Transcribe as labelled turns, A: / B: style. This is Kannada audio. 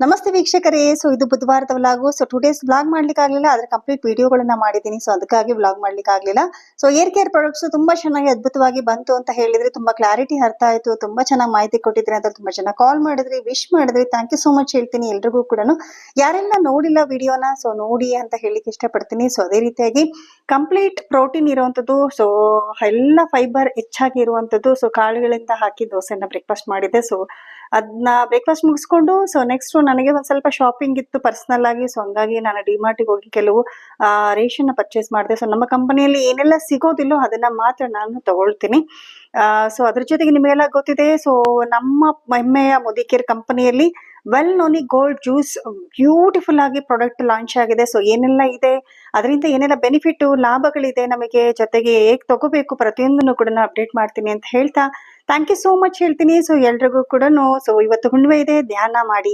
A: ನಮಸ್ತೆ ವೀಕ್ಷಕರೇ. ಇದು ಬುಧವಾರದ ವ್ಲಾಗು. ಟುಡೇಸ್ ವ್ಲಾಗ್ ಮಾಡ್ಲಿಕ್ಕೆ ಆಗ್ಲಿಲ್ಲ, ಆದ್ರೆ ಕಂಪ್ಲೀಟ್ ವಿಡಿಯೋಗಳನ್ನ ಮಾಡಿದ್ದೀನಿ. ಅದಕ್ಕಾಗಿ ವ್ಲಾಗ್ ಮಾಡ್ಲಿಕ್ಕೆ ಆಗ್ಲಿಲ್ಲ. ಏರ್ ಕೇರ್ ಪ್ರಾಡಕ್ಟ್ಸ್ ತುಂಬಾ ಚೆನ್ನಾಗಿ ಅದ್ಭುತವಾಗಿ ಬಂತು ಅಂತ ಹೇಳಿದ್ರಿ. ತುಂಬಾ ಕ್ಲಾರಿಟಿ ಅರ್ಥ ಆಯ್ತು, ತುಂಬಾ ಚೆನ್ನಾಗಿ ಮಾಹಿತಿ ಕೊಟ್ಟಿದ್ರಿ ಅಂತ ತುಂಬಾ ಜನ ಕಾಲ್ ಮಾಡಿದ್ರಿ, ವಿಶ್ ಮಾಡಿದ್ರಿ. ಥ್ಯಾಂಕ್ ಯು ಸೋ ಮಚ್ ಹೇಳ್ತೀನಿ ಎಲ್ರಿಗೂ ಕೂಡ. ಯಾರೆಲ್ಲ ನೋಡಿಲ್ಲ ವಿಡಿಯೋನ ನೋಡಿ ಅಂತ ಹೇಳಿಕ್ಕೆ ಇಷ್ಟಪಡ್ತೀನಿ. ಅದೇ ರೀತಿಯಾಗಿ ಕಂಪ್ಲೀಟ್ ಪ್ರೋಟೀನ್ ಇರುವಂತದ್ದು, ಎಲ್ಲ ಫೈಬರ್ ಹೆಚ್ಚಾಗಿ ಇರುವಂತದ್ದು. ಕಾಳುಗಳಿಂದ ಹಾಕಿ ದೋಸೆನ ಬ್ರೇಕ್ಫಾಸ್ಟ್ ಮಾಡಿದೆ. ಅದನ್ನ ಬ್ರೇಕ್ಫಾಸ್ಟ್ ಮುಗಿಸ್ಕೊಂಡು ನೆಕ್ಸ್ಟ್ ನನಗೆ ಒಂದ್ ಸ್ವಲ್ಪ ಶಾಪಿಂಗ್ ಇತ್ತು ಪರ್ಸನಲ್ ಆಗಿ. ಹಂಗಾಗಿ ನಾನು ಡಿಮಾರ್ಟಿಗೆ ಹೋಗಿ ಕೆಲವು ರೇಷನ್ ಪರ್ಚೇಸ್ ಮಾಡಿದೆ. ನಮ್ಮ ಕಂಪನಿಯಲ್ಲಿ ಏನೆಲ್ಲ ಸಿಗೋದಿಲ್ಲೋ ಅದನ್ನ ಮಾತ್ರ ನಾನು ತಗೊಳ್ತೀನಿ. ಅದ್ರ ಜೊತೆಗೆ ನಿಮಗೆಲ್ಲ ಗೊತ್ತಿದೆ, ನಮ್ಮ ಹೆಮ್ಮೆಯ ಮೋದಿಕೇರ್ ಕಂಪನಿಯಲ್ಲಿ well noni gold juice beautiful ಆಗಿ ಪ್ರಾಡಕ್ಟ್ ಲಾಂಚ್ ಆಗಿದೆ. ಏನೆಲ್ಲ ಇದೆ, ಅದರಿಂದ ಏನೆಲ್ಲ ಬೆನಿಫಿಟ್ ಲಾಭಗಳಿದೆ ನಮಗೆ, ಜೊತೆಗೆ ಹೇಗೆ ತಗೋಬೇಕು ಪ್ರತಿಯೊಂದನ್ನು ಕೂಡ ಅಪ್ಡೇಟ್ ಮಾಡ್ತೀನಿ ಅಂತ ಹೇಳ್ತಾ ಥ್ಯಾಂಕ್ ಯು ಸೋ ಮಚ್ ಹೇಳ್ತೀನಿ. ಎಲ್ರಿಗೂ ಕೂಡ ಇವತ್ತು ಹುಣ್ಣಿಮೆ ಇದೆ, ಧ್ಯಾನ ಮಾಡಿ.